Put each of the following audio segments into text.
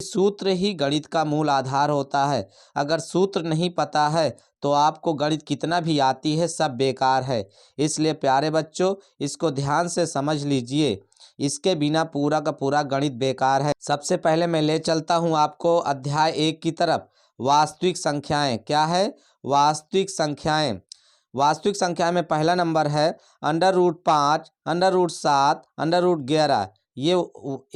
सूत्र ही गणित का मूल आधार होता है। अगर सूत्र नहीं पता है तो आपको गणित कितना भी आती है सब बेकार है। इसलिए प्यारे बच्चों, इसको ध्यान से समझ लीजिए, इसके बिना पूरा का पूरा गणित बेकार है। सबसे पहले मैं ले चलता हूँ आपको अध्याय 1 की तरफ। वास्तविक संख्याएं क्या है? वास्तविक संख्याएं। वास्तविक संख्या में पहला नंबर है √5, √7, √11। ये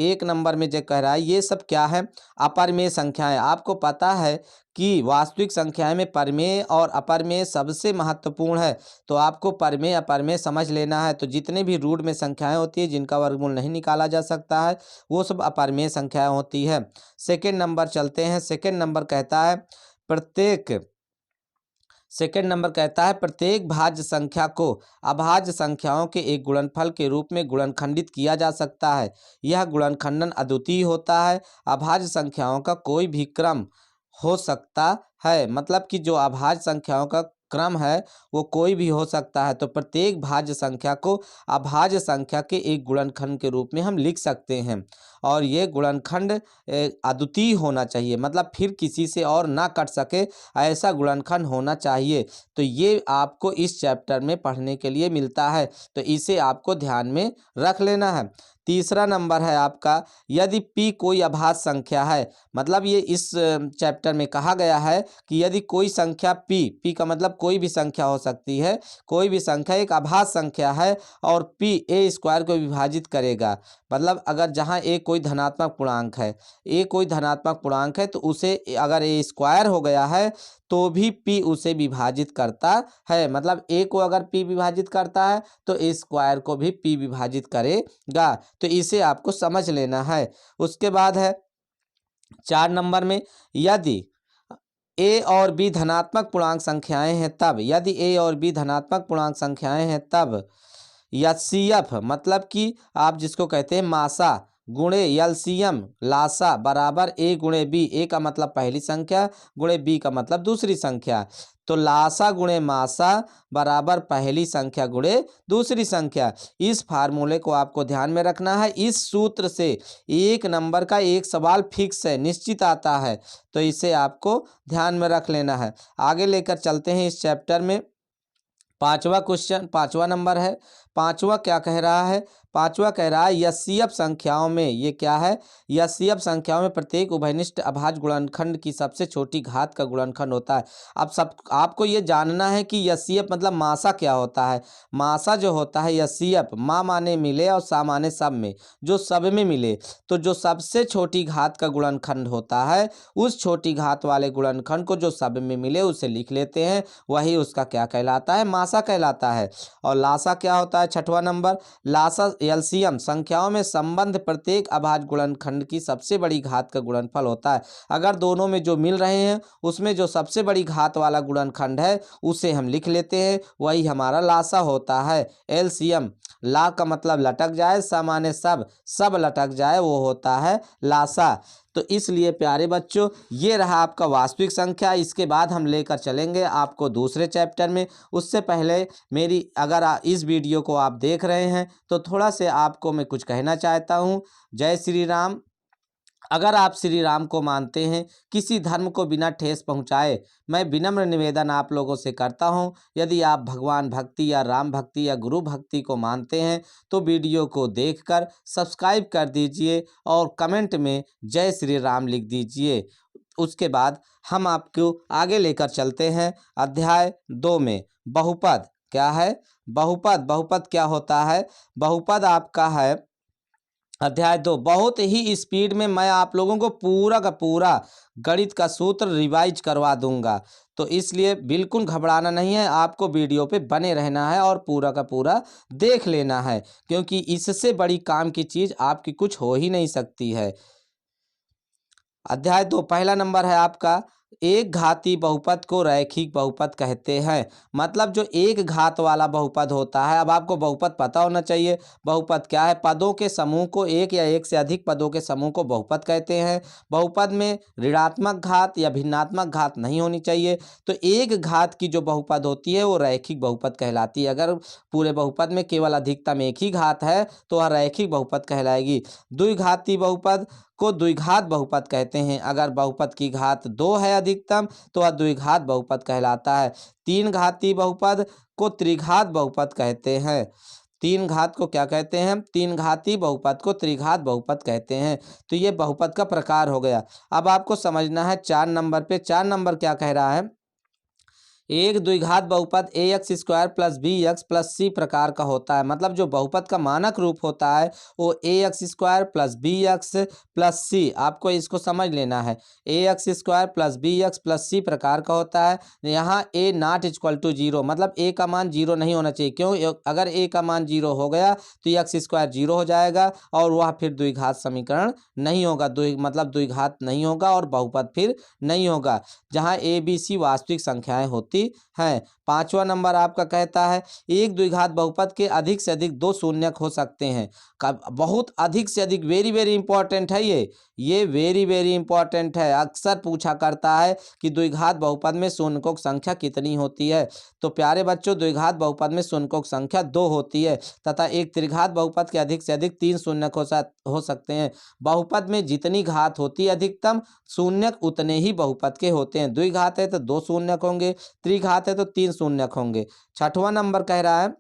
1 नंबर में जो कह रहा है ये सब क्या है? अपरिमेय संख्याएं। आपको पता है कि वास्तविक संख्याएं में परिमेय और अपरिमेय सबसे महत्वपूर्ण है। तो आपको परिमेय अपरिमेय समझ लेना है। तो जितने भी रूट में संख्याएं होती है जिनका वर्गमूल नहीं निकाला जा सकता है वो सब अपरिमेय संख्याएं होती है। सेकेंड नंबर चलते हैं। सेकेंड नंबर कहता है प्रत्येक भाज्य संख्या को अभाज्य संख्याओं के एक गुणनफल के रूप में गुणनखंडित किया जा सकता है। यह गुणनखंडन अद्वितीय होता है। अभाज्य संख्याओं का कोई भी क्रम हो सकता है, मतलब कि जो अभाज्य संख्याओं का क्रम है वो कोई भी हो सकता है। तो प्रत्येक भाज्य संख्या को अभाज्य संख्या के एक गुणनखंड के रूप में हम लिख सकते हैं। और ये गुणनखंड अद्वितीय होना चाहिए, मतलब फिर किसी से और ना कट सके ऐसा गुणनखंड होना चाहिए। तो ये आपको इस चैप्टर में पढ़ने के लिए मिलता है, तो इसे आपको ध्यान में रख लेना है। तीसरा नंबर है आपका यदि p कोई अभाज्य संख्या है, मतलब ये इस चैप्टर में कहा गया है कि यदि कोई संख्या p का मतलब कोई भी संख्या हो सकती है, कोई भी संख्या एक अभाज्य संख्या है और p a² को विभाजित करेगा। मतलब अगर जहाँ a कोई धनात्मक पूर्णांक है, a कोई धनात्मक पूर्णांक है तो उसे अगर a² हो गया है तो भी p उसे विभाजित करता है। मतलब a को अगर p विभाजित करता है तो a² को भी p विभाजित करेगा। तो इसे आपको समझ लेना है। उसके बाद है 4 नंबर में यदि a और b धनात्मक पूर्णांक संख्याएं हैं तब, यदि a और b धनात्मक पूर्णांक संख्याएं हैं तब HCF मतलब कि आप जिसको कहते हैं मासा गुणे LCM लासा बराबर a गुणे b। a का मतलब पहली संख्या गुणे b का मतलब दूसरी संख्या। तो लासा गुणे मासा बराबर पहली संख्या गुणे दूसरी संख्या। इस फार्मूले को आपको ध्यान में रखना है। इस सूत्र से 1 नंबर का एक सवाल फिक्स है, निश्चित आता है, तो इसे आपको ध्यान में रख लेना है। आगे लेकर चलते हैं इस चैप्टर में। पांचवा क्वेश्चन, पांचवा नंबर है। पांचवा क्या कह रहा है? पांचवा कह रहा है HCF संख्याओं में, ये क्या है? HCF संख्याओं में प्रत्येक उभयनिष्ठ अभाज्य गुणनखंड की सबसे छोटी घात का गुणनखंड होता है। अब आपको ये जानना है कि HCF मतलब मासा क्या होता है। मासा जो होता है HCF, माँ माने मिले और सा माने सब में, जो सब में मिले, तो जो सबसे छोटी घात का गुणनखंड होता है उस छोटी घात वाले गुणनखंड को जो सब में मिले उसे लिख लेते हैं, वही उसका क्या कहलाता है? मासा कहलाता है। और लासा क्या होता है? 6वां नंबर, लासा LCM संख्याओं में संबंध प्रत्येक अभाज्य गुणनखंड की सबसे बड़ी घात का गुणनफल होता है। अगर दोनों में जो मिल रहे हैं उसमें जो सबसे बड़ी घात वाला गुणनखंड है उसे हम लिख लेते हैं, वही हमारा लासा होता है। LCM, ला का मतलब लटक जाए, सा माने सब, सब लटक जाए, वो होता है लासा। तो इसलिए प्यारे बच्चों ये रहा आपका वास्तविक संख्या। इसके बाद हम लेकर चलेंगे आपको दूसरे चैप्टर में। उससे पहले मेरी अगर इस वीडियो को आप देख रहे हैं तो थोड़ा से आपको मैं कुछ कहना चाहता हूँ। जय श्री राम। अगर आप श्री राम को मानते हैं, किसी धर्म को बिना ठेस पहुंचाए, मैं विनम्र निवेदन आप लोगों से करता हूं, यदि आप भगवान भक्ति या राम भक्ति या गुरु भक्ति को मानते हैं तो वीडियो को देखकर सब्सक्राइब कर दीजिए और कमेंट में जय श्री राम लिख दीजिए। उसके बाद हम आपको आगे लेकर चलते हैं अध्याय 2 में। बहुपद क्या है? बहुपद, बहुपद क्या होता है? बहुपद आपका है अध्याय 2। बहुत ही स्पीड में मैं आप लोगों को पूरा का पूरा गणित का सूत्र रिवाइज करवा दूंगा, तो इसलिए बिल्कुल घबराना नहीं है, आपको वीडियो पे बने रहना है और पूरा का पूरा देख लेना है, क्योंकि इससे बड़ी काम की चीज़ आपकी कुछ हो ही नहीं सकती है। अध्याय 2 पहला नंबर है आपका एक घाती बहुपद को रैखिक बहुपद कहते हैं। मतलब जो एक घात वाला बहुपद होता है, अब आपको बहुपद पता होना चाहिए। बहुपद क्या है? पदों के समूह को, एक या एक से अधिक पदों के समूह को बहुपद कहते हैं। बहुपद में ऋणात्मक घात या भिन्नात्मक घात नहीं होनी चाहिए। तो एक घात की जो बहुपद होती है वो रैखिक बहुपद कहलाती है। अगर पूरे बहुपद में केवल अधिकतम एक ही घात है तो वह रैखिक बहुपद कहलाएगी। द्विघाती बहुपद को द्विघात बहुपद कहते हैं। अगर बहुपद की घात 2 है अधिकतम तो वह द्विघात बहुपद कहलाता है। तीन घाती बहुपद को त्रिघात बहुपद कहते हैं। तीन घात को क्या कहते हैं? तीन घाती बहुपद को त्रिघात बहुपद कहते हैं। तो ये बहुपद का प्रकार हो गया। अब आपको समझना है 4 नंबर पे। 4 नंबर क्या कह रहा है? एक द्विघात बहुपद a x square plus b x plus c प्रकार का होता है। मतलब जो बहुपद का मानक रूप होता है वो a x square plus b x plus c, आपको इसको समझ लेना है। A x square plus b x plus c प्रकार का होता है। यहाँ a not equal to zero, मतलब ए का मान जीरो नहीं होना चाहिए। क्यों? अगर ए का मान जीरो हो गया तो एक्स स्क्वायर जीरो हो जाएगा और वह फिर द्विघात समीकरण नहीं होगा। मतलब द्विघात नहीं होगा और बहुपद फिर नहीं होगा, जहाँ ए बी सी वास्तविक संख्याएं होती हैं। पांचवा नंबर आपका कहता है एक द्विघात बहुपद के अधिक से अधिक दो शून्यक हो सकते हैं। बहुत अधिक से अधिक, वेरी वेरी इंपॉर्टेंट है ये वेरी वेरी इंपॉर्टेंट है। अक्सर पूछा करता है कि द्विघात बहुपद में शून्यकों की संख्या कितनी होती है। तो प्यारे बच्चों, द्विघात बहुपद में शून्यकों की संख्या 2 होती है तथा एक त्रिघात बहुपद के अधिक से अधिक 3 शून्यक हो सकते हैं। बहुपद में जितनी घात होती है अधिकतम, शून्यक उतने ही बहुपद के होते हैं। द्विघात है तो 2 शून्यक होंगे, त्रिघात है तो 3 शून्यक होंगे। छठवां नंबर कह रहा है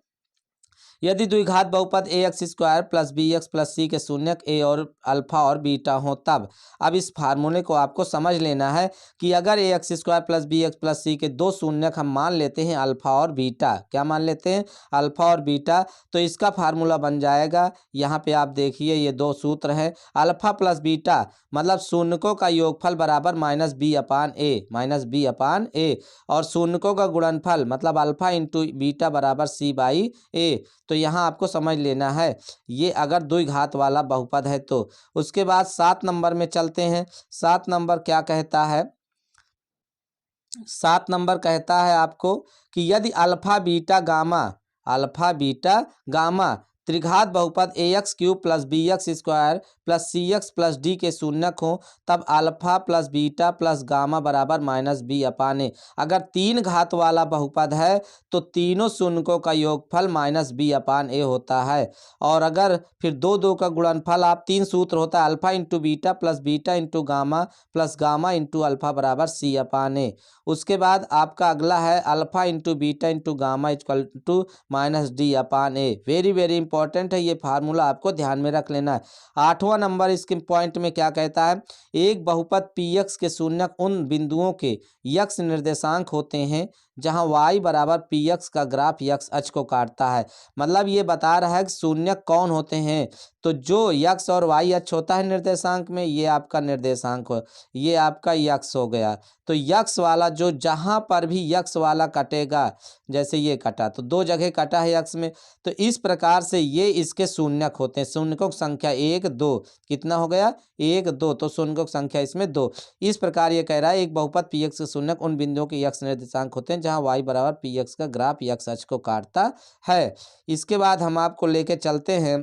यदि द्विघात बहुपद a x square plus b x plus c के शून्यक ए और अल्फा और बीटा हो तब। अब इस फार्मूले को आपको समझ लेना है कि अगर a x square plus b x plus c के दो शून्यक हम मान लेते हैं अल्फा और बीटा, क्या मान लेते हैं? अल्फा और बीटा, तो इसका फार्मूला बन जाएगा। यहाँ पे आप देखिए ये दो सूत्र हैं। अल्फा प्लस बीटा मतलब शून्यकों का योगफल बराबर माइनस बी अपान ए, और शून्यकों का गुणनफल मतलब अल्फा इंटू बीटा बराबर सी बाई ए। तो यहाँ आपको समझ लेना है ये अगर द्विघात वाला बहुपद है तो। उसके बाद 7 नंबर में चलते हैं। 7 नंबर क्या कहता है? 7 नंबर कहता है आपको कि यदि अल्फा बीटा गामा त्रिघात बहुपद a x cube plus b x square plus c x plus d के शून्यक हो तब alpha plus beta plus gamma बराबर माइनस बी अपान ए। अगर 3 घात वाला बहुपद है तो तीनों शून्यकों का योगफल माइनस बी अपान ए होता है। और अगर फिर दो का गुणनफल, आप 3 सूत्र होता है alpha into beta plus beta into gamma plus gamma into alpha बराबर सी अपान ए। उसके बाद आपका अगला है alpha into beta into gamma equal to minus D upon A. Very very important है ये फार्मूला, आपको ध्यान में रख लेना है। 8वां नंबर इसके पॉइंट में क्या कहता है? एक बहुपद पी एक्स के शून्यक उन बिंदुओं के यक्ष निर्देशांक होते हैं जहां y बराबर पी एक्स का ग्राफ यक्ष अक्ष को काटता है। मतलब ये बता रहा है कि शून्यक कौन होते हैं। तो जो यक्ष और y अक्ष होता है निर्देशांक में, ये आपका निर्देशांक हो, ये आपका यक्ष हो गया। तो यक्ष वाला जो जहां पर भी यक्ष वाला कटेगा, जैसे ये कटा तो 2 जगह कटा है यक्ष में, तो इस प्रकार से ये इसके शून्यक होते हैं। शून्यकों की संख्या 1 2, कितना हो गया? 1 2, तो शून्यकों की संख्या इसमें 2। इस प्रकार ये कह रहा है एक बहुपद पी एक्स के शून्यक उन बिंदुओं के यक्ष निर्देशांक होते हैं जहां y बराबर पी एक्स का ग्राफ यक्ष अक्ष को काटता है। इसके बाद हम आपको लेके चलते हैं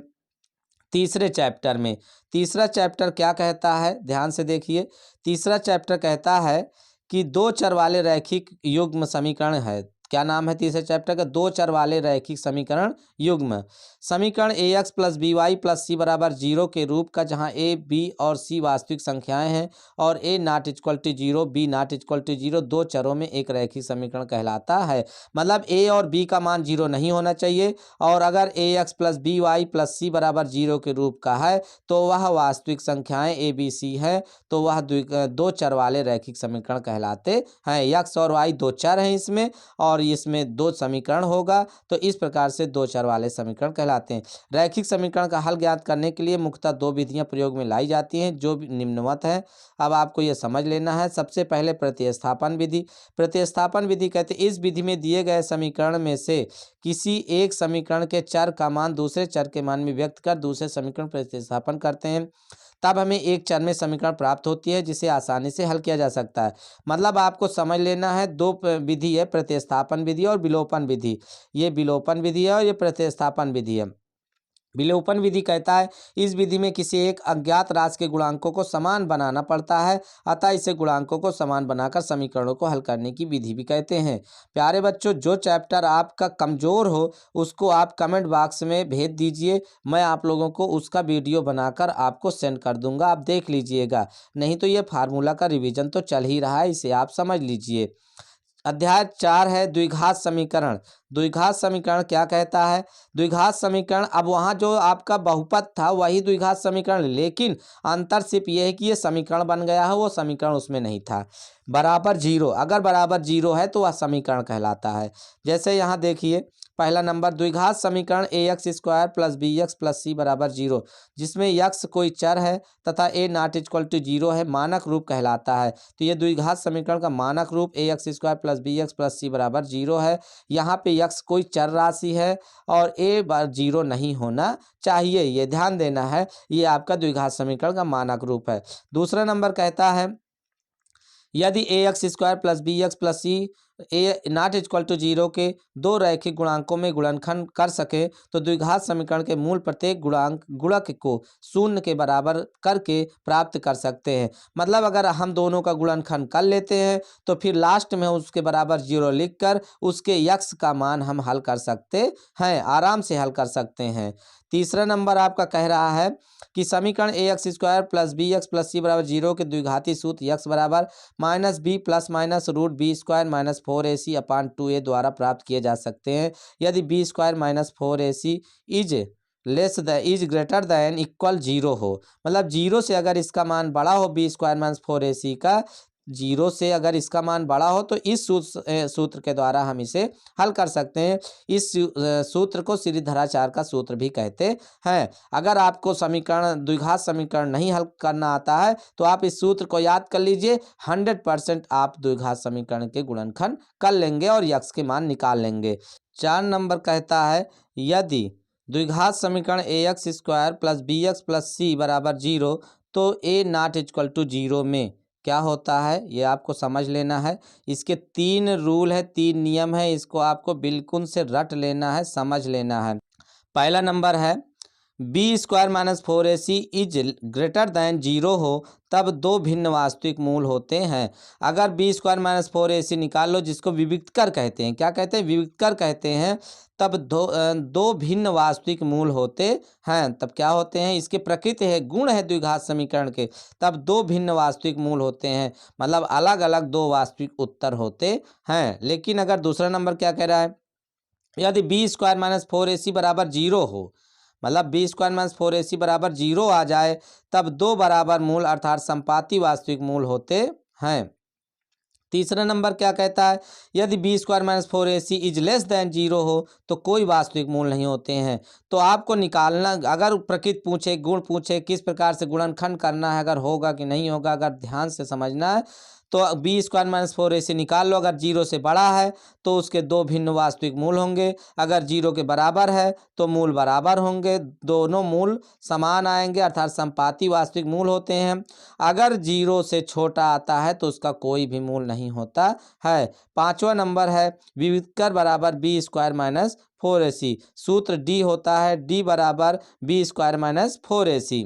तीसरे चैप्टर में। तीसरा चैप्टर क्या कहता है? ध्यान से देखिए। तीसरा चैप्टर कहता है कि 2 चर वाले रैखिक युग्म समीकरण है। क्या नाम है तीसरे चैप्टर का? 2 चर वाले रैखिक समीकरण युग्म। समीकरण a x plus b y plus c बराबर 0 के रूप का, जहां ए बी और सी वास्तविक संख्याएं हैं और a not equal to 0 b not equal to 0 दो चरों में एक रैखिक समीकरण कहलाता है। मतलब ए और बी का मान 0 नहीं होना चाहिए, और अगर a x plus b y plus c बराबर 0 के रूप का है तो वह वास्तविक संख्याएं ए बी सी है, तो वह 2 चर वाले रैखिक समीकरण कहलाते हैं। एक्स और वाई 2 चर हैं इसमें, और इसमें 2 समीकरण होगा, तो इस प्रकार से 2 चर वाले समीकरण कहलाते हैं। रैखिक समीकरण का हल ज्ञात करने के लिए मुख्यतः 2 विधियां प्रयोग में लाई जाती हैं जो निम्नवत हैं। अब आपको यह समझ लेना है। सबसे पहले प्रतिस्थापन विधि। प्रतिस्थापन विधि कहते हैं इस विधि में दिए गए समीकरण में से किसी एक समीकरण के चर का मान दूसरे चर के मान में व्यक्त कर दूसरे समीकरण प्रतिस्थापन करते हैं, तब हमें एक चर में समीकरण प्राप्त होती है जिसे आसानी से हल किया जा सकता है। मतलब आपको समझ लेना है 2 विधि है, प्रतिस्थापन विधि और विलोपन विधि। ये विलोपन विधि है और ये प्रतिस्थापन विधि है। विलोपन विधि कहता है इस विधि में किसी एक अज्ञात राशि के गुणांकों को समान बनाना पड़ता है, अतः इसे गुणांकों को समान बनाकर समीकरणों को हल करने की विधि भी कहते हैं। प्यारे बच्चों, जो चैप्टर आपका कमज़ोर हो उसको आप कमेंट बॉक्स में भेज दीजिए, मैं आप लोगों को उसका वीडियो बनाकर आपको सेंड कर दूंगा, आप देख लीजिएगा। नहीं तो ये फार्मूला का रिवीजन तो चल ही रहा है, इसे आप समझ लीजिए। अध्याय 4 है द्विघात समीकरण। द्विघात समीकरण क्या कहता है? द्विघात समीकरण, अब वहाँ जो आपका बहुपद था वही द्विघात समीकरण, लेकिन अंतर सिर्फ ये है कि ये समीकरण बन गया है, वो समीकरण उसमें नहीं था। बराबर जीरो, अगर बराबर जीरो है तो वह समीकरण कहलाता है। जैसे यहाँ देखिए पहला नंबर, द्विघात समीकरण a x square plus b x plus c बराबर जीरो, जिसमें यक्स कोई चर है तथा a not equal to zero है, मानक रूप कहलाता है। तो ये द्विघात समीकरण का मानक रूप a x square plus b x plus c बराबर जीरो है। यहाँ पे यक्स कोई चर राशि है और ए बार जीरो नहीं होना चाहिए, ये ध्यान देना है। ये आपका द्विघात समीकरण का मानक रूप है। दूसरा नंबर कहता है यदि a x square plus b x plus c a not equal to zero के दो रैखिक गुणांकों में गुणनखंड कर सके तो द्विघात समीकरण के मूल प्रत्येक गुणक को शून्य के बराबर करके प्राप्त कर सकते हैं। मतलब अगर हम दोनों का गुणनखंड कर लेते हैं तो फिर लास्ट में उसके बराबर जीरो लिखकर उसके यक्स का मान हम हल कर सकते हैं, आराम से हल कर सकते हैं। तीसरा नंबर आपका कह रहा है कि समीकरण a x square plus b x plus c बराबर जीरो के द्विघाती सूत्र यक्स बराबर minus b plus minus root b square minus 4ac upon 2a द्वारा प्राप्त किए जा सकते हैं यदि B square minus 4ac is greater than equal zero हो। मतलब जीरो से अगर इसका मान बड़ा हो, बी स्क्वायर माइनस 4ac का जीरो से अगर इसका मान बड़ा हो तो इस सूत्र के द्वारा हम इसे हल कर सकते हैं। इस सूत्र को श्रीधराचार्य का सूत्र भी कहते हैं। अगर आपको समीकरण द्विघात समीकरण नहीं हल करना आता है तो आप इस सूत्र को याद कर लीजिए, 100% आप द्विघात समीकरण के गुणनखंड कर लेंगे और यक्स के मान निकाल लेंगे। 4 नंबर कहता है यदि द्विघात समीकरण a x square plus b x plus c बराबर जीरो तो a not equal to zero में क्या होता है, ये आपको समझ लेना है। इसके 3 रूल है, 3 नियम है, इसको आपको बिल्कुल से रट लेना है, समझ लेना है। पहला नंबर है B square minus 4ac is greater than zero हो तब दो भिन्न वास्तविक मूल होते हैं। अगर बी स्क्वायर माइनस 4ac निकाल लो, जिसको विविक्तकर कहते हैं, क्या कहते हैं, विविक्तकर कहते हैं, तब दो भिन्न वास्तविक मूल होते हैं। तब क्या होते हैं, इसके प्रकृति है, गुण है द्विघात समीकरण के, तब दो भिन्न वास्तविक मूल होते हैं, मतलब अलग अलग दो वास्तविक उत्तर होते हैं। लेकिन अगर दूसरा नंबर क्या कह रहा है, यदि बी स्क्वायर माइनस 4ac बराबर जीरो हो, मतलब बी स्क्वायर माइनस 4ac बराबर जीरो आ जाए तब दो बराबर मूल अर्थात संपाती वास्तविक मूल होते हैं। तीसरा नंबर क्या कहता है, यदि B square minus 4ac is less than zero हो तो कोई वास्तविक मूल नहीं होते हैं। तो आपको निकालना, अगर प्रकृति पूछे, गुण पूछे, किस प्रकार से गुणनखंड करना है, अगर होगा कि नहीं होगा, अगर ध्यान से समझना है तो बी स्क्वायर माइनस 4ac निकाल लो। अगर जीरो से बड़ा है तो उसके दो भिन्न वास्तविक मूल होंगे, अगर जीरो के बराबर है तो मूल बराबर होंगे, दोनों मूल समान आएंगे अर्थात संपाती वास्तविक मूल होते हैं। अगर जीरो से छोटा आता है तो उसका कोई भी मूल नहीं होता है। पांचवा नंबर है विविक्तर बराबर बी स्क्वायर माइनस 4ac, सूत्र डी होता है, डी बराबर बी स्क्वायर माइनस 4ac।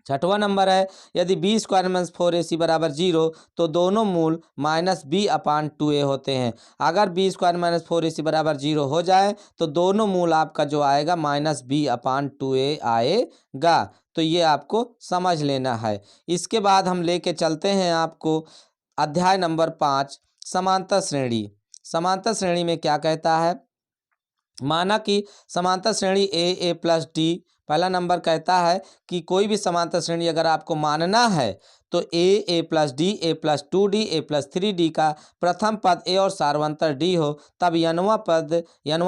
छठवां नंबर है यदि बी स्क्वायर माइनस 4ac बराबर जीरो तो दोनों मूल माइनस बी अपान 2a होते हैं। अगर बी स्क्वायर माइनस 4ac बराबर जीरो हो जाए तो दोनों मूल आपका जो आएगा माइनस बी अपान 2a आएगा। तो ये आपको समझ लेना है। इसके बाद हम लेके चलते हैं आपको अध्याय नंबर 5 समांतर श्रेणी। समांतर श्रेणी में क्या कहता है, माना कि समांतर श्रेणी ए प्लस डी, पहला नंबर कहता है कि कोई भी समांतर श्रेणी अगर आपको मानना है तो a plus D, A plus 2d, A plus 3d का प्रथम पद ए और सार्वंतर डी हो तब यनवा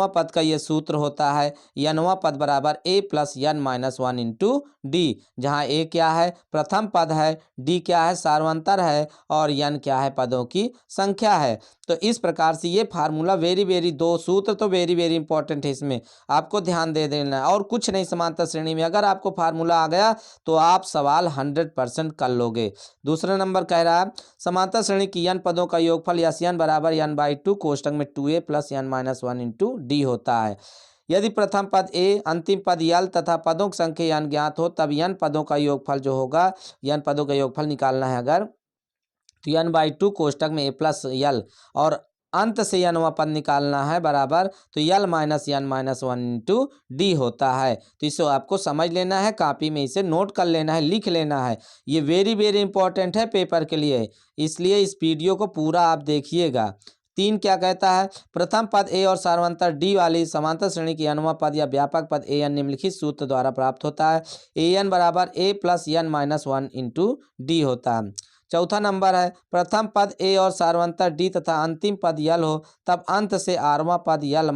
पद का ये सूत्र होता है, यनवा पद बराबर a plus n minus 1 into d, जहाँ ए क्या है, प्रथम पद है, डी क्या है, सार्वंतर है, और यन क्या है, पदों की संख्या है। तो इस प्रकार से ये फार्मूला वेरी दो सूत्र तो वेरी इंपॉर्टेंट है, इसमें आपको ध्यान दे देना है और कुछ नहीं। समांतर श्रेणी में अगर आपको फार्मूला आ गया तो आप सवाल 100% कर लोगे। दूसरा नंबर कह रहा है समांतर श्रेणी की n पदों का योगफल यस n बराबर n/2 कोष्टक में 2a plus n minus 1 into d होता है। यदि प्रथम पद ए, अंतिम पद यल तथा पदों की संख्या n ज्ञात हो, तब n पदों का योगफल जो होगा, n पदों का योगफल निकालना है अगर, तो n/2 कोष्टक में a प्लस यल और अंत से nवां पद निकालना है बराबर, तो l minus n minus 1 into d होता है। तो इसे आपको समझ लेना है, कॉपी में इसे नोट कर लेना है, लिख लेना है। ये वेरी वेरी इंपॉर्टेंट है पेपर के लिए, इसलिए इस वीडियो को पूरा आप देखिएगा। 3 क्या कहता है, प्रथम पद ए और सार्वंतर डी वाली समांतर श्रेणी की nवां पद या व्यापक पद an निम्नलिखित सूत्र द्वारा प्राप्त होता है। an बराबर a plus n minus 1 into d होता है। चौथा नंबर है, प्रथम पद ए और सार्वंतर डी तथा अंतिम पद यल हो, तब अंत से आरवां पद l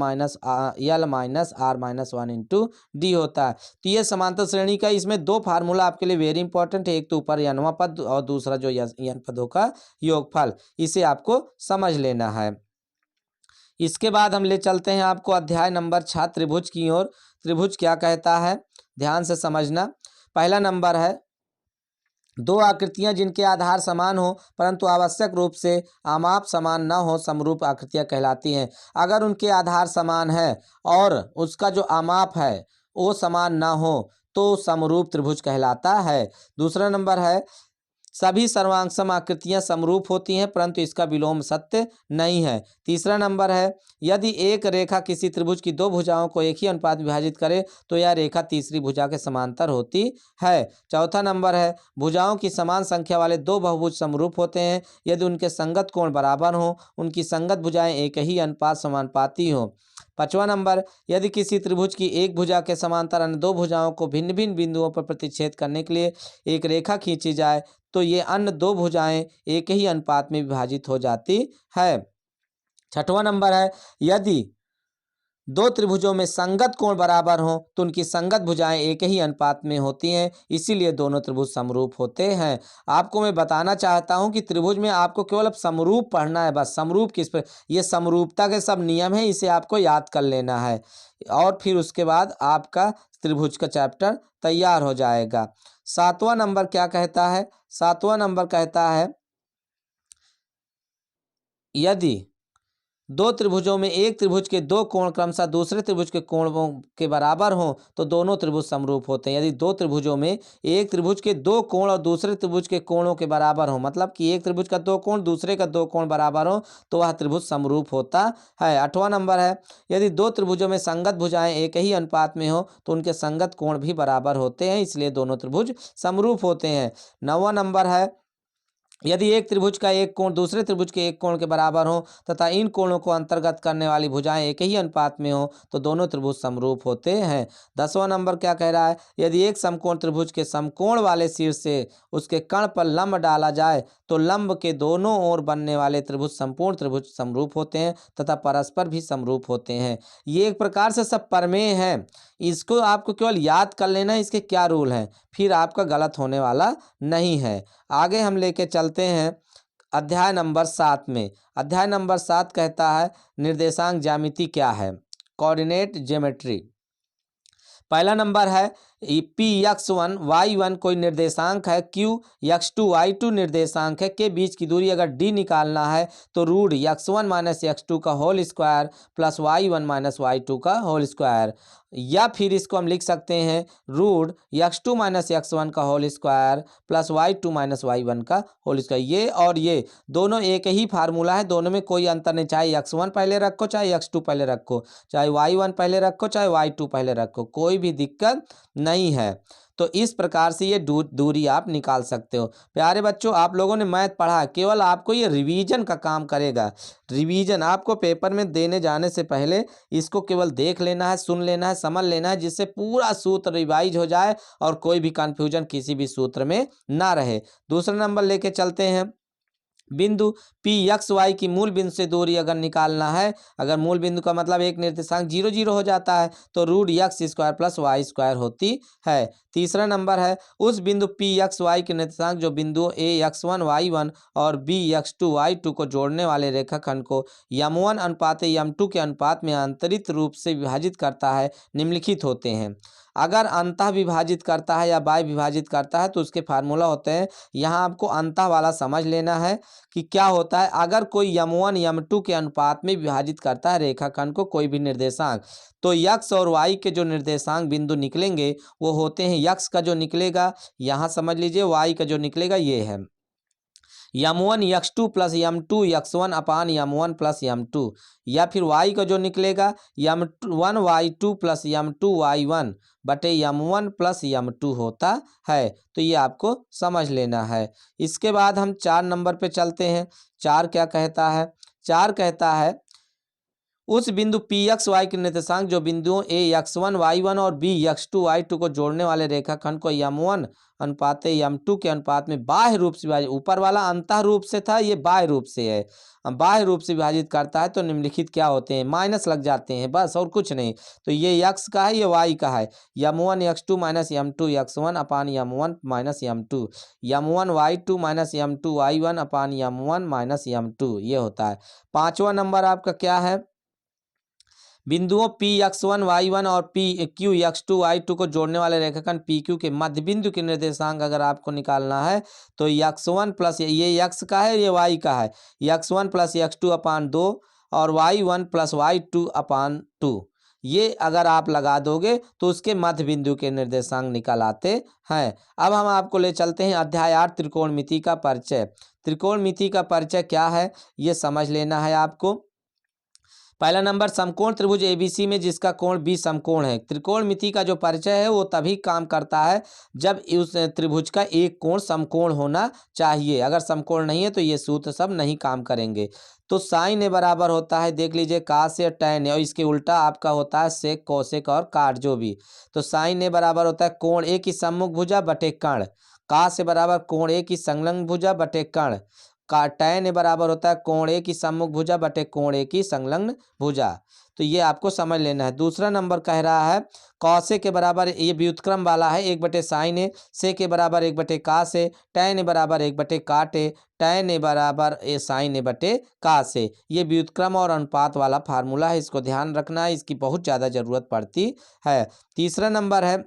minus r minus 1 into d होता है। तो ये समांतर श्रेणी का, इसमें दो फार्मूला आपके लिए वेरी इंपॉर्टेंट है, एक तो ऊपर नवां पद और दूसरा जो n पदों का योगफल, इसे आपको समझ लेना है। इसके बाद हम ले चलते हैं आपको अध्याय नंबर 6 त्रिभुज की ओर। त्रिभुज क्या कहता है, ध्यान से समझना। पहला नंबर है, दो आकृतियां जिनके आधार समान हो परंतु आवश्यक रूप से आमाप समान न हो, समरूप आकृतियां कहलाती हैं। अगर उनके आधार समान है और उसका जो आमाप है वो समान न हो तो समरूप त्रिभुज कहलाता है। दूसरा नंबर है, सभी सर्वांगसम आकृतियां समरूप होती हैं परंतु इसका विलोम सत्य नहीं है। तीसरा नंबर है, यदि एक रेखा किसी त्रिभुज की दो भुजाओं को एक ही अनुपात विभाजित करे तो यह रेखा तीसरी भुजा के समांतर होती है। चौथा नंबर है, भुजाओं की समान संख्या वाले दो बहुभुज समरूप होते हैं यदि उनके संगत कोण बराबर हों, उनकी संगत भुजाएं एक ही अनुपात समानुपाती हों। पांचवा नंबर, यदि किसी त्रिभुज की एक भुजा के समांतर अन्य दो भुजाओं को भिन्न भिन्न बिंदुओं पर प्रतिच्छेद करने के लिए एक रेखा खींची जाए तो ये अन्य दो भुजाएं एक ही अनुपात में विभाजित हो जाती है। छठवां नंबर है, यदि दो त्रिभुजों में संगत कोण बराबर हों तो उनकी संगत भुजाएं एक ही अनुपात में होती हैं, इसीलिए दोनों त्रिभुज समरूप होते हैं। आपको मैं बताना चाहता हूं कि त्रिभुज में आपको केवल अब समरूप पढ़ना है, बस समरूप किस पर, ये समरूपता के सब नियम हैं, इसे आपको याद कर लेना है और फिर उसके बाद आपका त्रिभुज का चैप्टर तैयार हो जाएगा। सातवां नंबर क्या कहता है, सातवां नंबर कहता है, यदि दो त्रिभुजों में एक त्रिभुज के दो कोण क्रमशः दूसरे त्रिभुज के कोणों के बराबर हों तो दोनों त्रिभुज समरूप होते हैं। यदि दो त्रिभुजों में एक त्रिभुज के दो कोण और दूसरे त्रिभुज के कोणों के बराबर हों, मतलब कि एक त्रिभुज का दो कोण दूसरे का दो कोण बराबर हो तो वह त्रिभुज समरूप होता है। आठवां नंबर है, यदि दो त्रिभुजों में संगत भुजाएं एक ही अनुपात में हो तो उनके संगत कोण भी बराबर होते हैं, इसलिए दोनों त्रिभुज समरूप होते हैं। नौवां नंबर है, यदि एक त्रिभुज का एक कोण दूसरे त्रिभुज के एक कोण के बराबर हो तथा इन कोणों को अंतर्गत करने वाली भुजाएं एक ही अनुपात में हो तो दोनों त्रिभुज समरूप होते हैं। 10वां नंबर क्या कह रहा है, यदि एक समकोण त्रिभुज के समकोण वाले शीर्ष से उसके कर्ण पर लंब डाला जाए तो लंब के दोनों ओर बनने वाले त्रिभुज संपूर्ण त्रिभुज समरूप होते हैं तथा परस्पर भी समरूप होते हैं। ये एक प्रकार से सब प्रमेय है, इसको आपको केवल याद कर लेना है, इसके क्या रूल हैं, फिर आपका गलत होने वाला नहीं है। आगे हम लेके चलते हैं अध्याय नंबर 7 में। अध्याय नंबर 7 कहता है, निर्देशांक ज्यामिति क्या है, कोऑर्डिनेट ज्योमेट्री। पहला नंबर है, P(x1) y1 कोई निर्देशांक है, Q(x2) y2 निर्देशांक है, के बीच की दूरी अगर d निकालना है तो रूट x1 माइनस x2 का whole square plus y1 minus y2 का होल स्क्वायर, या फिर इसको हम लिख सकते हैं रूट x2 माइनस x1 का whole square plus y2 minus y1 का होल स्क्वायर। ये और ये दोनों एक ही फार्मूला है, दोनों में कोई अंतर नहीं, चाहे x1 पहले रखो चाहे x2 पहले रखो, चाहे y1 पहले रखो चाहे y2 पहले रखो, कोई भी दिक्कत नहीं है। तो इस प्रकार से ये दूरी आप निकाल सकते हो। प्यारे बच्चों, आप लोगों ने मैथ पढ़ा, केवल आपको ये रिवीजन का काम करेगा। रिवीजन आपको पेपर में देने जाने से पहले इसको केवल देख लेना है, सुन लेना है, समझ लेना है, जिससे पूरा सूत्र रिवाइज हो जाए और कोई भी कंफ्यूजन किसी भी सूत्र में ना रहे। दूसरा नंबर लेके चलते हैं, बिंदु P(x,y) की मूल बिंदु से दूरी अगर निकालना है, अगर मूल बिंदु का मतलब एक निर्देशांक 0 0 हो जाता है तो रूट x² प्लस y² होती है। तीसरा नंबर है, उस बिंदु P(x,y) के निर्देशांक जो बिंदु a x1 y1 और b x2 y2 को जोड़ने वाले रेखाखंड को m1 अनुपात m2 के अनुपात में आंतरिक रूप से विभाजित करता है, निम्नलिखित होते हैं। अगर अंतः विभाजित करता है या बाय विभाजित करता है तो उसके फार्मूला होते हैं। यहाँ आपको अंतः वाला समझ लेना है कि क्या होता है। अगर कोई m1 m2 के अनुपात में विभाजित करता है रेखाखंड को कोई भी निर्देशांक, तो यक्स और वाई के जो निर्देशांक बिंदु निकलेंगे वो होते हैं, यक्स का जो निकलेगा यहाँ समझ लीजिए, वाई का जो निकलेगा ये है m1 x2 plus m2 x1 अपान m1 प्लस m2, या फिर y का जो निकलेगा m1 y2 plus m2 y1 बटे m1 प्लस m2 होता है। तो ये आपको समझ लेना है। इसके बाद हम 4 नंबर पे चलते हैं। 4 क्या कहता है? 4 कहता है उस बिंदु पी एक्स वाई के निर्देशांक जो बिंदुओं ए x1 y1 और बी x2 y2 को जोड़ने वाले रेखाखंड को m1 अनुपात m2 के अनुपात में बाह्य रूप से विभाजित, ऊपर वाला अंतः रूप से था, ये बाह्य रूप से है, बाह्य रूप से विभाजित करता है तो निम्नलिखित क्या होते हैं, माइनस लग जाते हैं बस और कुछ नहीं। तो ये x का है, ये y का है, m1 x2 minus m2 x1 अपान m1 minus m2, m1 y2 minus m2 y1 अपान m1 माइनस m2 ये होता है। 5वां नंबर आपका क्या है? बिंदुओं पी x1 y1 और पी क्यू x2 y2 को जोड़ने वाले रेखाखंड पी क्यू के मध्य बिंदु के निर्देशांक अगर आपको निकालना है तो x1 प्लस, ये x का है, ये y का है, x1 प्लस x2 अपान 2 और y1 प्लस y2 अपान 2, ये अगर आप लगा दोगे तो उसके मध्य बिंदु के निर्देशांक निकल आते हैं। अब हम आपको ले चलते हैं अध्याय 8 त्रिकोणमिति का परिचय। त्रिकोणमिति का परिचय क्या है ये समझ लेना है आपको। पहला नंबर, समकोण त्रिभुज एबीसी में जिसका कोण बी समकोण है। त्रिकोणमिति का जो परिचय है वो तभी काम करता है जब उस त्रिभुज का एक कोण समकोण होना चाहिए, अगर समकोण नहीं है तो ये सूत्र सब नहीं काम करेंगे। तो साइन ए बराबर होता है, देख लीजिए, कास या टैन, और इसके उल्टा आपका होता है सेक कोसेक और काट जो भी। तो साइन ए बराबर होता है कोण ए की सम्मुख भुजा बटे कर्ण, कास ए बराबर कोण ए की संलग्न भुजा बटे कर्ण, का टैन ए बराबर होता है कोण ए की सम्मुख भुजा बटे कोण ए की संलग्न भुजा। तो ये आपको समझ लेना है। दूसरा नंबर कह रहा है कौसे के बराबर, ये व्युत्क्रम वाला है, 1 बटे साइन ए, से के बराबर 1 बटे कास ए, टैन ए बराबर 1 बटे काट ए, टैन ए बराबर ए साइन ए बटे कास ए। ये व्युत्क्रम और अनुपात वाला फार्मूला है, इसको ध्यान रखना है, इसकी बहुत ज़्यादा जरूरत पड़ती है। तीसरा नंबर है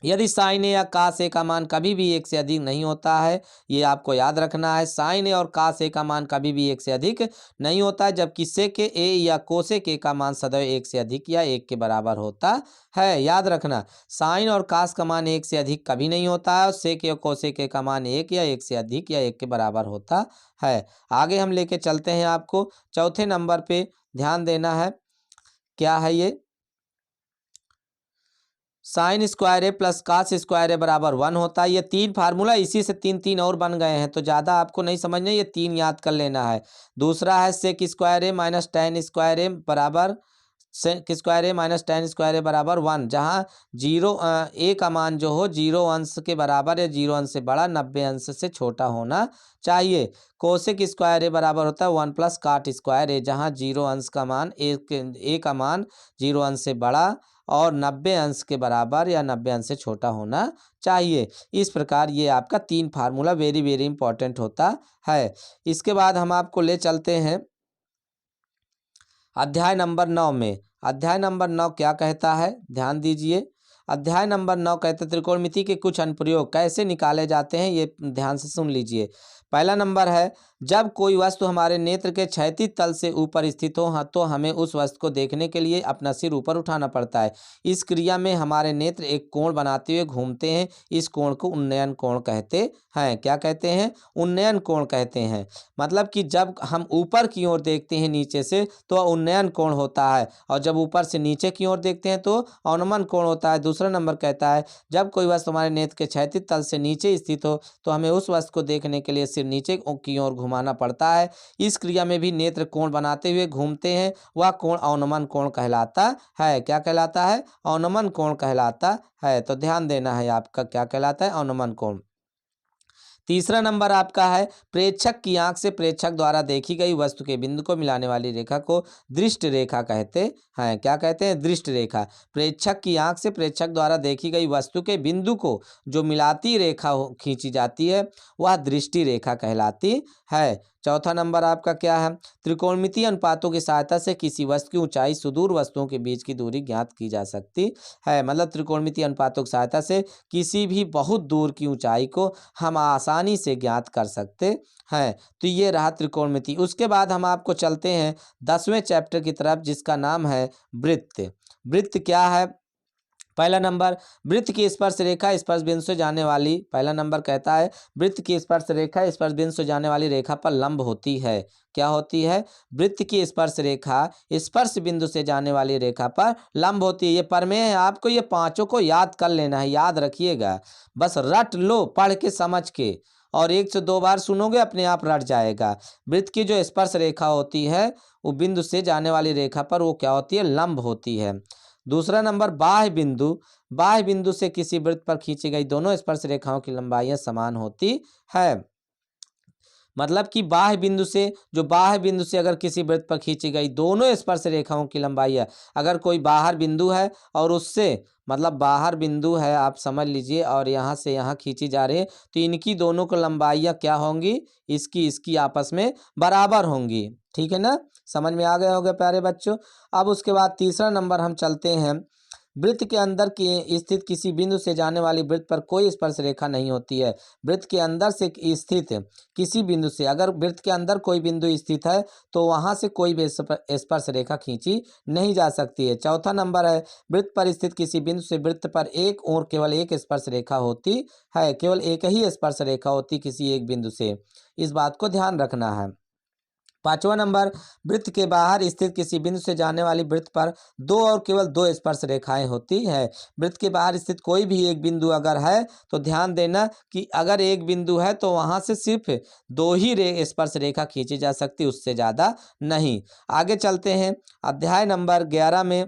यदि साइन ए या कास ए का मान कभी भी 1 से अधिक नहीं होता है, ये आपको याद रखना है, साइन ए और कास ए का मान कभी भी 1 से अधिक नहीं होता है, जबकि सेक ए या कोसेक ए का मान सदैव 1 से अधिक या 1 के बराबर होता है। याद रखना, साइन और कास का मान 1 से अधिक कभी नहीं होता है और सेक या कोसेक ए का मान 1 या 1 से अधिक या 1 के बराबर होता है। आगे हम लेके चलते हैं आपको चौथे नंबर पे ध्यान देना है, क्या है ये, साइन स्क्वायर ए प्लस कास स्क्वायर ए बराबर 1 होता है। ये 3 फार्मूला, इसी से 3 और बन गए हैं, तो ज़्यादा आपको नहीं समझना, ये 3 याद कर लेना है। दूसरा है सेक स्क्वायर ए माइनस टैन स्क्वायर ए बराबर, सेक स्क्वायर ए माइनस टैन स्क्वायर ए बराबर 1, जहाँ ए का मान जो हो 0 अंश के बराबर या 0 अंश से बड़ा 90 अंश से छोटा होना चाहिए। कोसेक स्क्वायर ए बराबर होता है 1 प्लस काट स्क्वायर ए, जहाँ 0 अंश का मान ए का मान 0 अंश से बड़ा और 90 अंश के बराबर या 90 अंश से छोटा होना चाहिए। इस प्रकार ये आपका 3 फार्मूला वेरी वेरी इंपॉर्टेंट होता है। इसके बाद हम आपको ले चलते हैं अध्याय नंबर 9 में। अध्याय नंबर 9 क्या कहता है, ध्यान दीजिए। अध्याय नंबर 9 कहते हैं त्रिकोणमिति के कुछ अनुप्रयोग कैसे निकाले जाते हैं, ये ध्यान से सुन लीजिए। पहला नंबर है, जब कोई वस्तु हमारे नेत्र के क्षैतिज तल से ऊपर स्थित हो तो हमें उस वस्तु को देखने के लिए अपना सिर ऊपर उठाना पड़ता है। इस क्रिया में हमारे नेत्र एक कोण बनाते हुए घूमते हैं, इस कोण को उन्नयन कोण कहते हैं। क्या कहते हैं? उन्नयन कोण कहते हैं। मतलब कि जब हम ऊपर की ओर देखते हैं नीचे से तो उन्नयन कोण होता है, और जब ऊपर से नीचे की ओर देखते हैं तो अवनमन कोण होता है। दूसरा नंबर कहता है, जब कोई वस्तु हमारे नेत्र के क्षैतिज तल से नीचे स्थित हो तो हमें उस वस्तु को देखने के लिए सिर नीचे की ओर घुमाना पड़ता है। इस क्रिया में भी नेत्र कोण बनाते हुए घूमते हैं, वह कोण अवनमन कोण कहलाता है। क्या कहलाता है? अवनमन कोण कहलाता है। तो ध्यान देना है, आपका क्या कहलाता है? अवनमन कोण। तीसरा नंबर आपका है, प्रेक्षक की आंख से प्रेक्षक द्वारा देखी गई वस्तु के बिंदु को मिलाने वाली रेखा को दृष्ट रेखा कहते हैं। क्या कहते हैं? दृष्ट रेखा। प्रेक्षक की आंख से प्रेक्षक द्वारा देखी गई वस्तु के बिंदु को जो मिलाती रेखा खींची जाती है वह दृष्टि रेखा कहलाती है। चौथा नंबर आपका क्या है, त्रिकोणमितीय अनुपातों की सहायता से किसी वस्तु की ऊंचाई सुदूर वस्तुओं के बीच की दूरी ज्ञात की जा सकती है। मतलब त्रिकोणमितीय अनुपातों की सहायता से किसी भी बहुत दूर की ऊंचाई को हम आसानी से ज्ञात कर सकते हैं। तो ये रहा त्रिकोणमिति। उसके बाद हम आपको चलते हैं 10वें चैप्टर की तरफ, जिसका नाम है वृत्त। वृत्त क्या है? पहला नंबर, वृत्त की स्पर्श रेखा स्पर्श बिंदु से जाने वाली, पहला नंबर कहता है वृत्त की स्पर्श रेखा स्पर्श बिंदु से जाने वाली रेखा पर लंब होती है। क्या होती है? वृत्त की स्पर्श रेखा स्पर्श बिंदु से जाने वाली रेखा पर लंब होती है। ये प्रमेय है, आपको ये पांचों को याद कर लेना है, याद रखिएगा, बस रट लो पढ़ के समझ के, और 1 से 2 बार सुनोगे अपने आप रट जाएगा। वृत्त की जो स्पर्श रेखा होती है वो बिंदु से जाने वाली रेखा पर वो क्या होती है? लंब होती है। दूसरा नंबर, बाह्य बिंदु। बाह्य बिंदु से किसी वृत्त पर खींची गई दोनों स्पर्श रेखाओं की लंबाइयां समान होती है। मतलब कि बाह्य बिंदु से, जो बाह्य बिंदु से अगर किसी वृत्त पर खींची गई दोनों स्पर्श रेखाओं की लंबाई है, अगर कोई बाहर बिंदु है और उससे, मतलब बाहर बिंदु है आप समझ लीजिए, और यहाँ से यहाँ खींची जा रही है, तो इनकी दोनों की लंबाइयाँ क्या होंगी? इसकी आपस में बराबर होंगी। ठीक है ना, समझ में आ गया होगा प्यारे बच्चों। अब उसके बाद तीसरा नंबर हम चलते हैं, वृत्त के अंदर की स्थित किसी बिंदु से जाने वाली वृत्त पर कोई स्पर्श रेखा नहीं होती है। वृत्त के अंदर से स्थित किसी बिंदु से, अगर वृत्त के अंदर कोई बिंदु स्थित है तो वहां से कोई भी स्पर्श रेखा खींची नहीं जा सकती है। चौथा नंबर है, वृत्त पर स्थित किसी बिंदु से वृत्त पर एक और केवल एक स्पर्श रेखा होती है। केवल एक ही स्पर्श रेखा होती किसी एक बिंदु से, इस बात को ध्यान रखना है। पांचवा नंबर, वृत्त के बाहर स्थित किसी बिंदु से जाने वाली वृत्त पर दो और केवल दो स्पर्श रेखाएं होती हैं। वृत्त के बाहर स्थित कोई भी एक बिंदु अगर है तो ध्यान देना कि अगर एक बिंदु है तो वहां से सिर्फ दो ही स्पर्श रेखा खींची जा सकती, उससे ज्यादा नहीं। आगे चलते हैं अध्याय नंबर 11 में।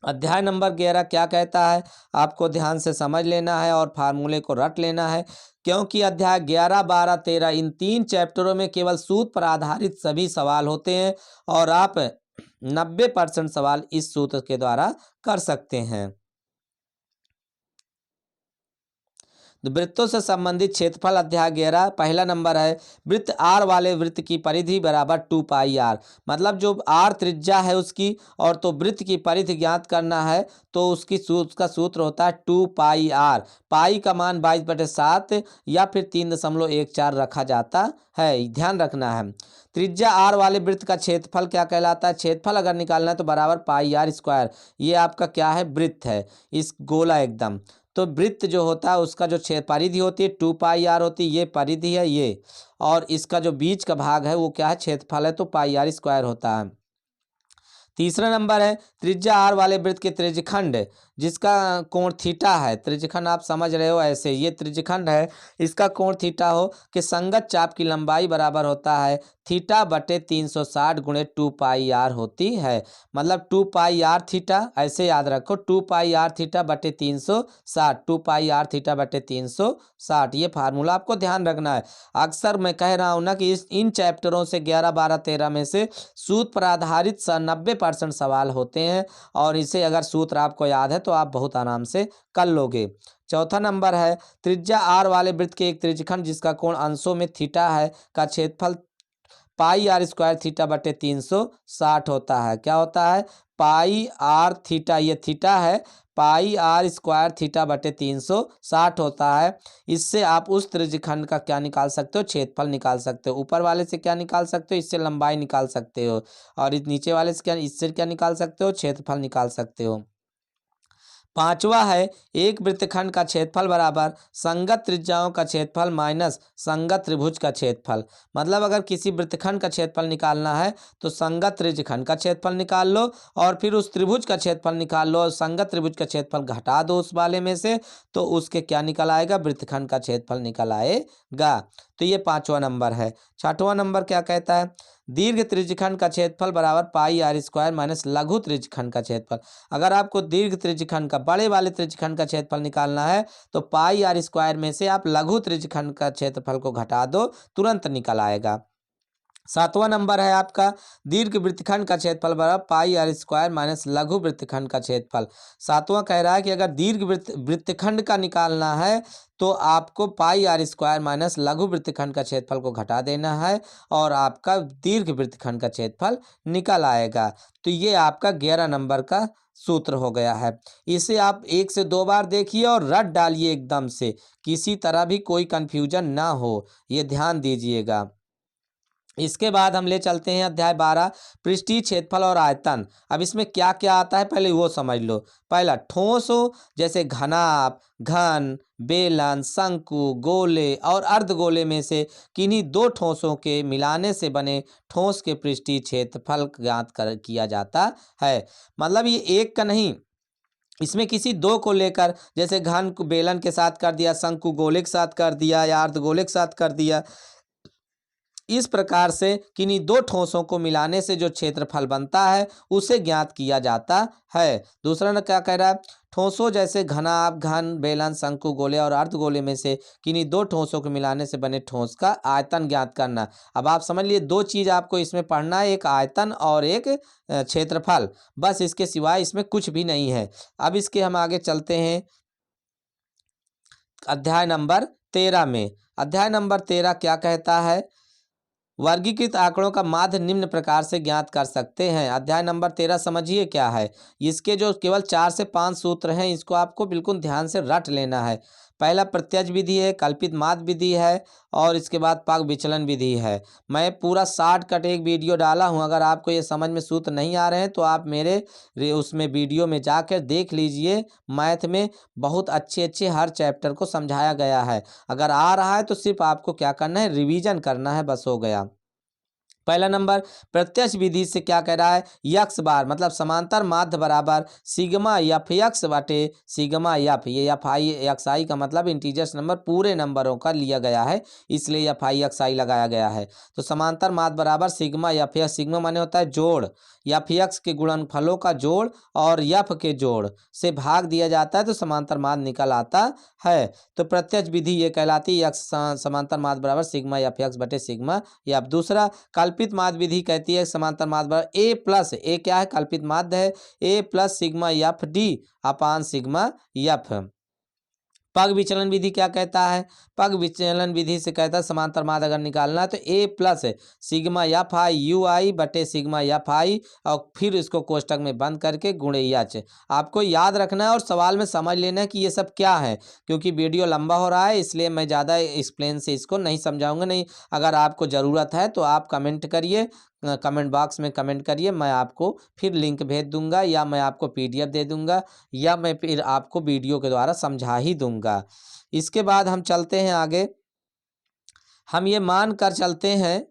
अध्याय नंबर 11 क्या कहता है आपको ध्यान से समझ लेना है और फार्मूले को रट लेना है, क्योंकि अध्याय 11, 12, 13 इन 3 चैप्टरों में केवल सूत्र पर आधारित सभी सवाल होते हैं और आप 90% सवाल इस सूत्र के द्वारा कर सकते हैं। वृत्तों से संबंधित क्षेत्रफल अध्याय 11 पहला नंबर है, वृत्त आर वाले वृत्त की परिधि बराबर 2 पाई आर। मतलब जो आर त्रिज्या है उसकी, और तो वृत्त की परिधि ज्ञात करना है तो उसका सूत्र होता है 2 पाई आर। पाई का मान 22/7 या फिर 3.14 रखा जाता है, ध्यान रखना है। त्रिज्या आर वाले वृत्त का क्षेत्रफल क्या कहलाता है? क्षेत्रफल अगर निकालना है तो बराबर पाई आर स्क्वायर। ये आपका क्या है? वृत्त है, इस गोला एकदम। तो वृत्त जो होता है उसका जो परिधि होती है 2 पाई आर होती है, ये परिधि है ये, और इसका जो बीच का भाग है वो क्या है? क्षेत्रफल है, तो पाई आर स्क्वायर होता है। तीसरा नंबर है, त्रिज्या आर वाले वृत्त के त्रिज्यखंड जिसका कोण थीटा है, त्रिज्यखंड आप समझ रहे हो ऐसे, ये त्रिज्यखंड है, इसका कोण थीटा हो कि संगत चाप की लंबाई बराबर होता है थीटा बटे 360 गुणे 2 पाई आर होती है। मतलब 2 पाई आर थीटा, ऐसे याद रखो, 2 पाई आर थीटा बटे 360, 2 पाई आर थीटा बटे 360, ये फार्मूला आपको ध्यान रखना है। अक्सर मैं कह रहा हूँ ना कि इन चैप्टरों से 11, 12, 13 में से सूत्र पर आधारित 90% सवाल होते हैं, और इसे अगर सूत्र आपको याद है तो आप बहुत आराम से कर लोगे। चौथा नंबर है, त्रिज्या आर वाले वृत्त के एक त्रिज्यखंड जिसका कोण अंशों में थीटा है का क्षेत्रफल पाई आर स्क्वायर थीटा बटे 360 होता है। क्या होता है? पाई आर थीटा, ये थीटा है, पाई आर स्क्वायर थीटा बटे 360 होता है। इससे आप उस त्रिज्यखंड का क्या निकाल सकते हो? क्षेत्रफल निकाल सकते हो। ऊपर वाले से क्या निकाल सकते हो? इससे लंबाई निकाल सकते हो, और इस नीचे वाले से क्या, इससे क्या निकाल सकते हो? क्षेत्रफल निकाल सकते हो। पांचवा है, एक वृत्तखंड का क्षेत्रफल बराबर संगत त्रिज्याओं का क्षेत्रफल माइनस संगत त्रिभुज का क्षेत्रफल। मतलब अगर किसी वृत्तखंड का क्षेत्रफल निकालना है तो संगत त्रिज्यखंड का क्षेत्रफल निकाल लो, और फिर उस त्रिभुज का क्षेत्रफल निकाल लो, और संगत त्रिभुज का क्षेत्रफल घटा दो उस वाले में से, तो उसके क्या निकल आएगा? वृत्तखंड का क्षेत्रफल निकल आएगा। तो ये पांचवा नंबर है। छठवां नंबर क्या कहता है? दीर्घ त्रिज्यखंड का क्षेत्रफल बराबर पाई आर स्क्वायर माइनस लघु त्रिज्यखंड का क्षेत्रफल। अगर आपको दीर्घ त्रिज्यखंड का, बड़े वाले त्रिज्यखंड का क्षेत्रफल निकालना है तो पाई आर स्क्वायर में से आप लघु त्रिज्यखंड का क्षेत्रफल को घटा दो, तुरंत निकल आएगा। सातवां नंबर है आपका दीर्घ वृत्तखंड का क्षेत्रफल बराबर पाई आर स्क्वायर माइनस लघु वृत्तखंड का क्षेत्रफल। सातवां कह रहा है कि अगर दीर्घ वृत्तखंड का निकालना है तो आपको पाई आर स्क्वायर माइनस लघु वृत्तखंड का क्षेत्रफल को घटा देना है और आपका दीर्घ वृत्तखंड का क्षेत्रफल निकल आएगा। तो ये आपका 11 नंबर का सूत्र हो गया है। इसे आप 1 से 2 बार देखिए और रट डालिए एकदम से, किसी तरह भी कोई कन्फ्यूजन ना हो, ये ध्यान दीजिएगा। इसके बाद हम ले चलते हैं अध्याय 12 पृष्ठीय क्षेत्रफल और आयतन। अब इसमें क्या क्या आता है पहले वो समझ लो। पहला ठोस हो जैसे घनाभ, घन, बेलन, शंकु, गोले और अर्धगोले में से किन्हीं दो ठोसों के मिलाने से बने ठोस के पृष्ठीय क्षेत्रफल ज्ञात किया जाता है। मतलब ये एक का नहीं, इसमें किसी दो को लेकर, जैसे घन को बेलन के साथ कर दिया, शंकु गोले के साथ कर दिया या अर्धगोले के साथ कर दिया, इस प्रकार से किन्हीं दो ठोसों को मिलाने से जो क्षेत्रफल बनता है उसे ज्ञात किया जाता है। दूसरा न क्या कह रहा है, ठोसों जैसे घनाभ, घन, बेलन, शंकु, गोले और अर्धगोले में से किन्हीं दो ठोसों को मिलाने से बने ठोस का आयतन ज्ञात करना। अब आप समझ लिए दो चीज आपको इसमें पढ़ना है, एक आयतन और एक क्षेत्रफल, बस इसके सिवाय इसमें कुछ भी नहीं है। अब इसके हम आगे चलते हैं अध्याय नंबर 13 में। अध्याय नंबर 13 क्या कहता है, वर्गीकृत आंकड़ों का माध्य निम्न प्रकार से ज्ञात कर सकते हैं। अध्याय नंबर 13 समझिए क्या है। इसके जो केवल 4 से 5 सूत्र हैं इसको आपको बिल्कुल ध्यान से रट लेना है। पहला प्रत्यक्ष विधि है, कल्पित माध्य विधि है और इसके बाद पग विचलन विधि है। मैं पूरा शॉर्टकट एक वीडियो डाला हूं, अगर आपको ये समझ में सूत्र नहीं आ रहे हैं तो आप मेरे उसमें वीडियो में जाकर देख लीजिए। मैथ में बहुत अच्छे अच्छे हर चैप्टर को समझाया गया है। अगर आ रहा है तो सिर्फ आपको क्या करना है, रिवीजन करना है, बस हो गया। पहला नंबर प्रत्यक्ष विधि से क्या कह रहा है, यक्स बार मतलब समांतर माध्य बराबर सिग्मा एफ यक्स बटे सिग्मा एफ। ये एफ आई एक्स आई का मतलब इंटीजर्स नंबर पूरे नंबरों का लिया गया है, इसलिए एफ आई एक्स आई लगाया गया है। तो समांतर माध्य बराबर सिग्मा एफ यक्स, सिग्मा माने होता है जोड़, एफ यक्स के गुणनफलों का जोड़ और एफ के जोड़ से भाग दिया जाता है तो समांतर माध्य निकल आता है। तो प्रत्यक्ष विधि ये कहलाती है यक्स समांतर माध्य बराबर सिग्मा एफ यक्स बटे सिग्मा एफ। दूसरा कल्पित माध्य विधि कहती है समांतर माध्य बराबर ए प्लस, ए क्या है, कल्पित माध्य है, a plus sigma f d upon sigma f. पग विचलन विधि क्या कहता है, पग विचलन विधि से कहता है समांतर माध्य अगर निकालना है तो a plus sigma f i u i बटे सिग्मा एफ आई और फिर इसको कोष्टक में बंद करके गुणे एच। आपको याद रखना है और सवाल में समझ लेना है कि ये सब क्या है, क्योंकि वीडियो लंबा हो रहा है इसलिए मैं ज़्यादा एक्सप्लेन से इसको नहीं समझाऊंगा। नहीं, अगर आपको ज़रूरत है तो आप कमेंट करिए, कमेंट बॉक्स में कमेंट करिए, मैं आपको फिर लिंक भेज दूंगा या मैं आपको पीडीएफ दे दूंगा या मैं फिर आपको वीडियो के द्वारा समझा ही दूंगा। इसके बाद हम चलते हैं आगे। हम ये मान कर चलते हैं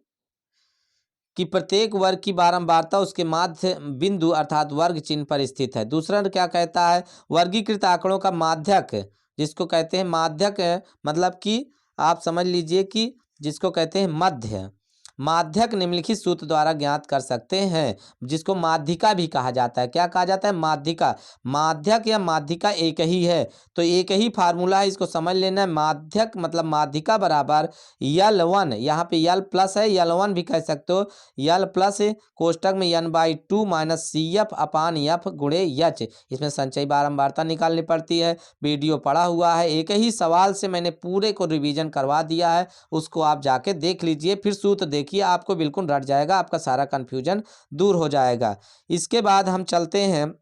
कि प्रत्येक वर्ग की बारंबारता उसके माध्य बिंदु अर्थात वर्ग चिन्ह पर स्थित है। दूसरा क्या कहता है, वर्गीकृत आंकड़ों का माध्यक, जिसको कहते हैं माध्यक मतलब कि आप समझ लीजिए कि जिसको कहते हैं मध्य, माध्यक निम्नलिखित सूत्र द्वारा ज्ञात कर सकते हैं, जिसको माध्यिका भी कहा जाता है। क्या कहा जाता है, माध्यिका। माध्यक या माध्यिका एक ही है, तो एक ही फार्मूला है, इसको समझ लेना है। माध्यक मतलब माध्यिका बराबर यल वन, यहाँ पे यल प्लस है, यल वन भी कह सकते हो, यल प्लस कोष्टक में n by two minus C F upon F गुणे एच। इसमें संचयी बारंबारता निकालनी पड़ती है, वीडियो पड़ा हुआ है, एक ही सवाल से मैंने पूरे को रिवीजन करवा दिया है, उसको आप जाके देख लीजिए, फिर सूत्र देखिए, आपको बिल्कुल रट जाएगा, आपका सारा कंफ्यूजन दूर हो जाएगा। इसके बाद हम चलते हैं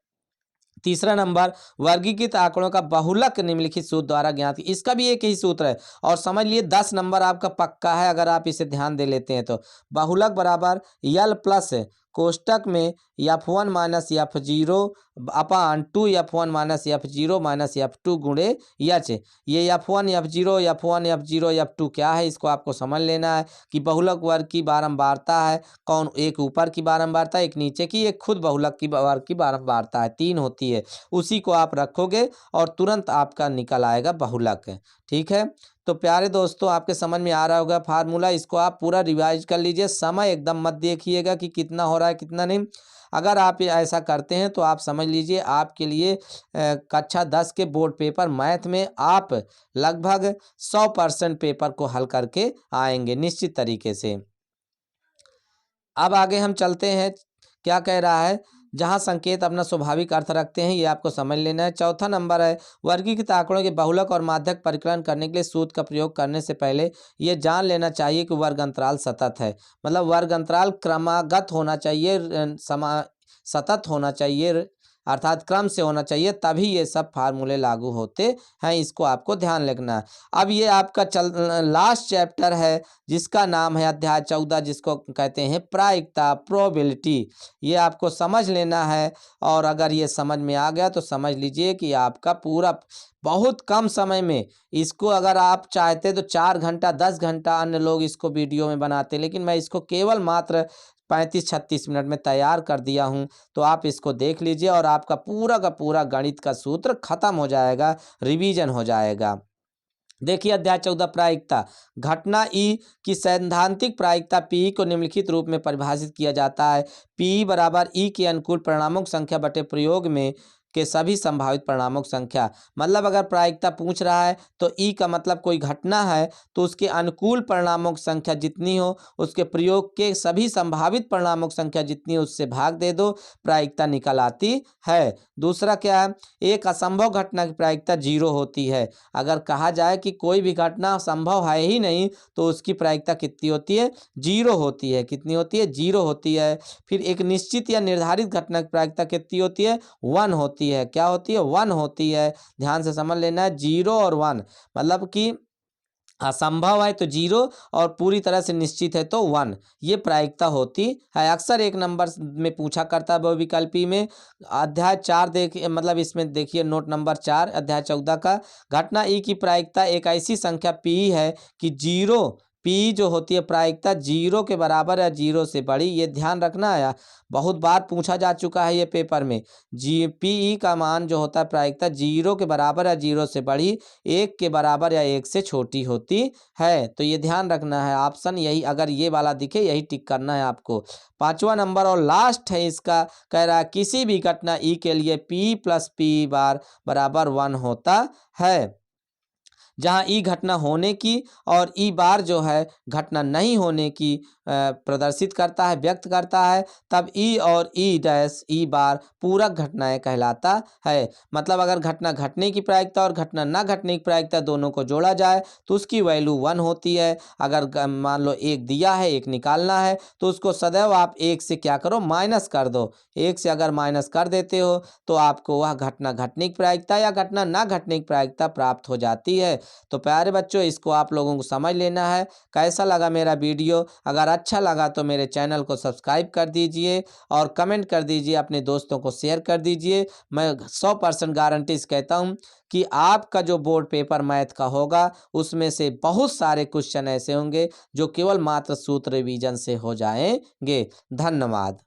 तीसरा नंबर वर्गीकृत आंकड़ों का बहुलक निम्नलिखित सूत्र द्वारा ज्ञात। इसका भी एक ही सूत्र है और समझ लिए 10 नंबर आपका पक्का है अगर आप इसे ध्यान दे लेते हैं तो। बहुलक बराबर यल प्लस कोष्टक में F one minus F zero upon two F one minus F zero minus F two गुणे एच। ये F one F zero F two क्या है, इसको आपको समझ लेना है कि बहुलक वर्ग की बारंबारता है। कौन, एक ऊपर की बारंबारता, एक नीचे की, एक खुद बहुलक की वर्ग की बारंबारता है, 3 होती है। उसी को आप रखोगे और तुरंत आपका निकल आएगा बहुलक। ठीक है, तो प्यारे दोस्तों आपके समझ में आ रहा होगा फार्मूला, इसको आप पूरा रिवाइज कर लीजिए। समय एकदम मत देखिएगा कि कितना हो रहा है कितना नहीं। अगर आप ऐसा करते हैं तो आप समझ लीजिए आपके लिए कक्षा 10 के बोर्ड पेपर मैथ में आप लगभग 100% पेपर को हल करके आएंगे निश्चित तरीके से। अब आगे हम चलते हैं, क्या कह रहा है, जहाँ संकेत अपना स्वाभाविक अर्थ रखते हैं, ये आपको समझ लेना है। चौथा नंबर है, वर्गीकृत आंकड़ों के बहुलक और माध्यक परिकलन करने के लिए सूत्र का प्रयोग करने से पहले ये जान लेना चाहिए कि वर्ग अंतराल सतत है। मतलब वर्ग अंतराल क्रमागत होना चाहिए, सतत होना चाहिए, अर्थात क्रम से होना चाहिए, तभी ये सब फार्मूले लागू होते हैं। इसको आपको ध्यान रखना है। अब ये आपका लास्ट चैप्टर है, जिसका नाम है अध्याय 14, जिसको कहते हैं प्रायिकता, प्रोबेबिलिटी। ये आपको समझ लेना है, और अगर ये समझ में आ गया तो समझ लीजिए कि आपका पूरा बहुत कम समय में, इसको अगर आप चाहते तो 4 घंटा 10 घंटा अन्य लोग इसको वीडियो में बनाते, लेकिन मैं इसको केवल मात्र 35-36 मिनट में तैयार कर दिया हूँ। तो आप इसको देख लीजिए और आपका पूरा का पूरा गणित का सूत्र खत्म हो जाएगा, रिवीजन हो जाएगा। देखिए अध्याय 14 प्रायिकता। घटना ई की सैद्धांतिक प्रायिकता पी को निम्नलिखित रूप में परिभाषित किया जाता है। पी बराबर ई के अनुकूल परिणामों की संख्या बटे प्रयोग में के सभी संभावित परिणामों की संख्या। मतलब अगर प्रायिकता पूछ रहा है तो ई का मतलब कोई घटना है तो उसके अनुकूल परिणामों की संख्या जितनी हो, उसके प्रयोग के सभी संभावित परिणामों की संख्या जितनी हो, उससे भाग दे दो, प्रायिकता निकल आती है। दूसरा क्या है, एक असंभव घटना की प्रायिकता 0 होती है। अगर कहा जाए कि कोई भी घटना संभव है ही नहीं तो उसकी प्रायिकता कितनी होती है, 0 होती है। कितनी होती है, 0 होती है। फिर एक निश्चित या निर्धारित घटना की प्रायिकता कितनी होती है, 1 होती है। क्या होती है, 1 होती है। ध्यान से समझ लेना है, 0 और 1, मतलब कि असंभव है तो 0 और पूरी तरह से निश्चित है तो 1, ये प्रायिकता होती है। अक्सर 1 नंबर में पूछा करता है बहुविकल्पी में। अध्याय 4 देखिए, मतलब इसमें देखिए नोट नंबर 4 अध्याय 14 का, घटना ई की प्रायिकता एक ऐसी संख्या पी है कि 0 पी जो होती है प्रायिकता 0 के बराबर या 0 से बड़ी। ये ध्यान रखना है, बहुत बार पूछा जा चुका है ये पेपर में। पी ई का मान जो होता है प्रायिकता 0 के बराबर या 0 से बड़ी, 1 के बराबर या 1 से छोटी होती है। तो ये ध्यान रखना है, ऑप्शन यही, अगर ये वाला दिखे यही टिक करना है आपको। 5वां नंबर और लास्ट है इसका, कह रहा है किसी भी घटना ई के लिए पी प्लस पी बार बराबर 1 होता है। जहाँ ई घटना होने की और ई बार जो है घटना नहीं होने की प्रदर्शित करता है, व्यक्त करता है, तब ई और ई डैश ई बार पूरक घटनाएं कहलाता है। मतलब अगर घटना घटने की प्रायिकता और घटना ना घटने की प्रायिकता दोनों को जोड़ा जाए तो उसकी वैल्यू 1 होती है। अगर मान लो 1 दिया है, 1 निकालना है, तो उसको सदैव आप 1 से क्या करो, माइनस कर दो। 1 से अगर माइनस कर देते हो तो आपको वह घटना घटने की प्रायिकता या घटना ना घटने की प्रायिकता प्राप्त हो जाती है। तो प्यारे बच्चों, इसको आप लोगों को समझ लेना है। कैसा लगा मेरा वीडियो? अगर अच्छा लगा तो मेरे चैनल को सब्सक्राइब कर दीजिए और कमेंट कर दीजिए, अपने दोस्तों को शेयर कर दीजिए। मैं 100% गारंटी से कहता हूँ कि आपका जो बोर्ड पेपर मैथ का होगा उसमें से बहुत सारे क्वेश्चन ऐसे होंगे जो केवल मात्र सूत्र रिवीजन से हो जाएंगे। धन्यवाद।